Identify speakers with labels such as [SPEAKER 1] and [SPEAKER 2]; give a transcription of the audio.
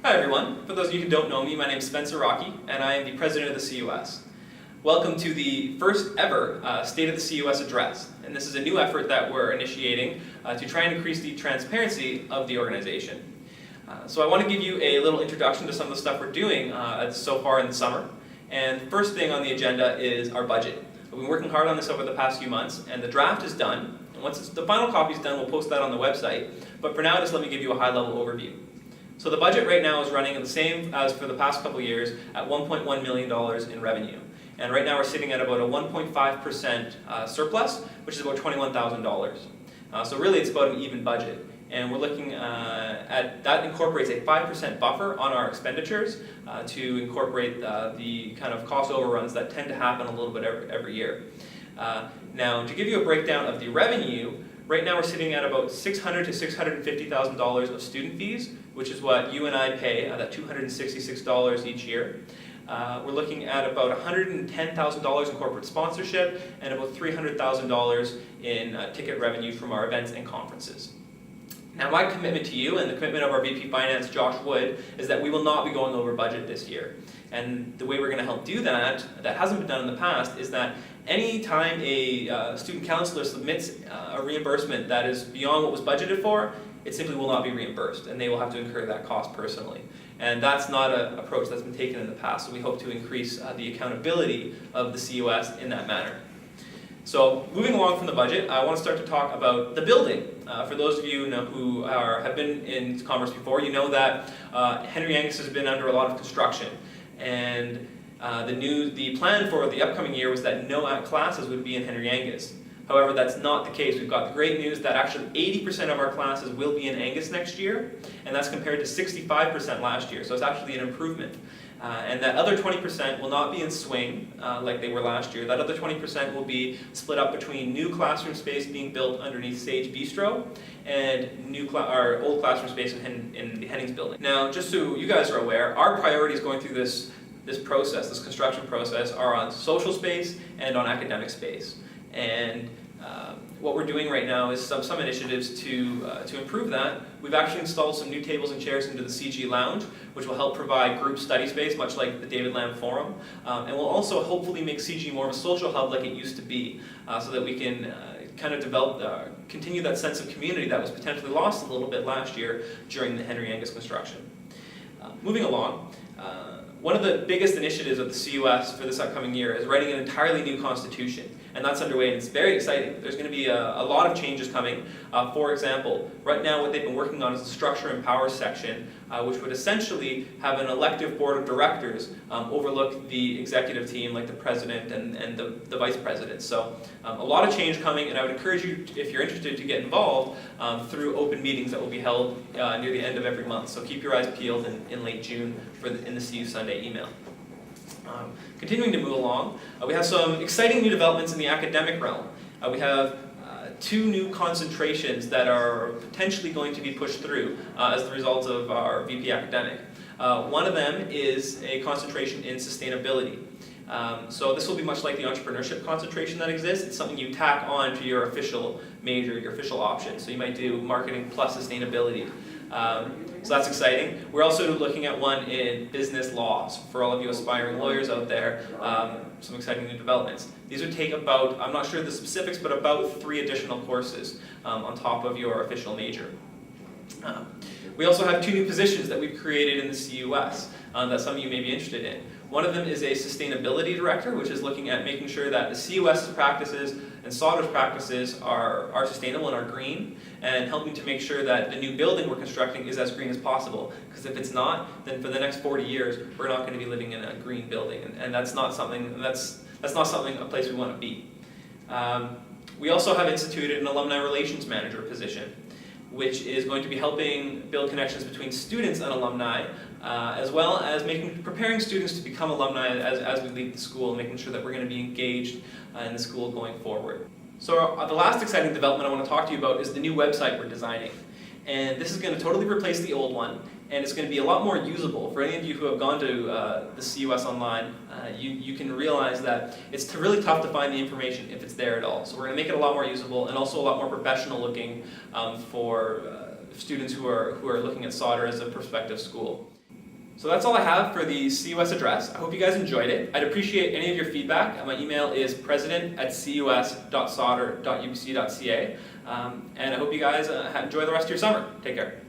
[SPEAKER 1] Hi everyone, for those of you who don't know me, my name is Spenser Rocky and I am the president of the CUS. Welcome to the first ever State of the CUS address, and this is a new effort that we're initiating to try and increase the transparency of the organization. So I want to give you a little introduction to some of the stuff we're doing so far in the summer. And the first thing on the agenda is our budget. We've been working hard on this over the past few months, and the draft is done. And once the final copy is done, we'll post that on the website. But for now, just let me give you a high-level overview. So the budget right now is running the same as for the past couple years at $1.1 million in revenue. And right now we're sitting at about a 1.5% surplus, which is about $21,000. So really it's about an even budget. And we're looking at, that incorporates a 5% buffer on our expenditures to incorporate the kind of cost overruns that tend to happen a little bit every year. Now, to give you a breakdown of the revenue, right now we're sitting at about $600,000 to $650,000 of student fees, which is what you and I pay, that $266 each year. We're looking at about $110,000 in corporate sponsorship and about $300,000 in ticket revenue from our events and conferences. Now, my commitment to you and the commitment of our VP Finance, Josh Wood, is that we will not be going over budget this year. And the way we're going to help do that hasn't been done in the past, is that any time a student counselor submits a reimbursement that is beyond what was budgeted for, it simply will not be reimbursed, and they will have to incur that cost personally. And that's not an approach that's been taken in the past, so we hope to increase the accountability of the CUS in that manner. So, moving along from the budget, I want to start to talk about the building. For those of you who have been in Commerce before, you know that Henry Angus has been under a lot of construction. And the plan for the upcoming year was that no classes would be in Henry Angus. However, that's not the case. We've got the great news that actually 80% of our classes will be in Angus next year, and that's compared to 65% last year, so it's actually an improvement. And that other 20% will not be in swing like they were last year. That other 20% will be split up between new classroom space being built underneath Sage Bistro and our old classroom space in the Hennings building. Now, just so you guys are aware, our priorities going through this construction process, are on social space and on academic space. And what we're doing right now is some initiatives to improve that. We've actually installed some new tables and chairs into the CG Lounge, which will help provide group study space, much like the David Lamb Forum. And will also hopefully make CG more of a social hub like it used to be, so that we can kind of continue that sense of community that was potentially lost a little bit last year during the Henry Angus construction. Moving along, one of the biggest initiatives of the CUS for this upcoming year is writing an entirely new constitution, and that's underway, and it's very exciting. There's going to be a lot of changes coming. For example, right now what they've been working on is the structure and power section, which would essentially have an elective board of directors overlook the executive team, like the president and the vice president. So a lot of change coming, and I would encourage you, if you're interested, to get involved through open meetings that will be held near the end of every month. So keep your eyes peeled in late June in the CU Sunday email. Continuing to move along, we have some exciting new developments in the academic realm. We have two new concentrations that are potentially going to be pushed through as the result of our VP Academic. One of them is a concentration in sustainability. So this will be much like the entrepreneurship concentration that exists. It's something you tack on to your official major, your official option. So you might do marketing plus sustainability. So that's exciting. We're also looking at one in business laws. For all of you aspiring lawyers out there, some exciting new developments. These would take about, I'm not sure the specifics, but about 3 additional courses on top of your official major. We also have 2 new positions that we've created in the CUS that some of you may be interested in. One of them is a sustainability director, which is looking at making sure that the CUS's practices and Sauder's practices are sustainable and are green, and helping to make sure that the new building we're constructing is as green as possible. Because if it's not, then for the next 40 years, we're not going to be living in a green building, and that's not something a place we want to be. We also have instituted an alumni relations manager position, which is going to be helping build connections between students and alumni, as well as preparing students to become alumni as we leave the school, and making sure that we're going to be engaged in the school going forward. So the last exciting development I want to talk to you about is the new website we're designing. And this is going to totally replace the old one, and it's going to be a lot more usable. For any of you who have gone to the CUS online, you can realize that it's really tough to find the information if it's there at all. So we're going to make it a lot more usable and also a lot more professional looking for students who are looking at Sauder as a prospective school. So that's all I have for the CUS address. I hope you guys enjoyed it. I'd appreciate any of your feedback. My email is president@cus.sauder.ubc.ca. And I hope you guys enjoy the rest of your summer. Take care.